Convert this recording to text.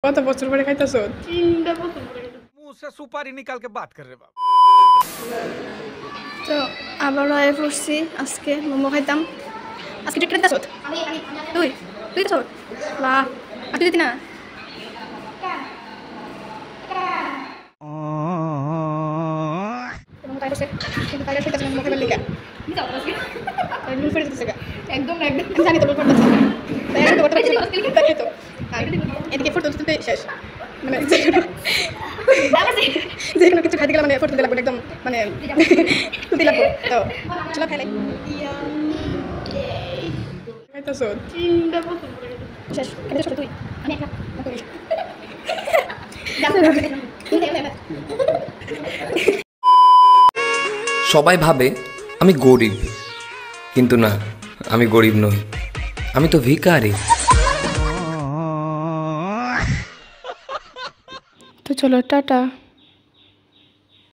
কত বছর পরে খাইতেছো? 3টা বছর পরে। मुंह से सुपारी निकाल के बात कर रहे बाप। তো আবারও আয় পড়ছি আজকে মোমো খাইতাম। আজকে তুই খাইতাছ? তুই তুই তো বাহ আর তুই দিতি না? একদম জানি তো এদিকে ফটো তুলতে শেষ মানে যে কোনো কিছু খাইতে গেলে মানে ফটো তুলতে লাগবে একদম মানে তুলতে লাগবে তো চলো খাইলাই খাইতেছো? 3টা বছর পরে শেষ খাইতে ছোট তুই আমি একা সবাই ভাবে আমি গরিব, কিন্তু না, আমি গরিব নই, আমি তো ভিখারি। তো চলো টাটা।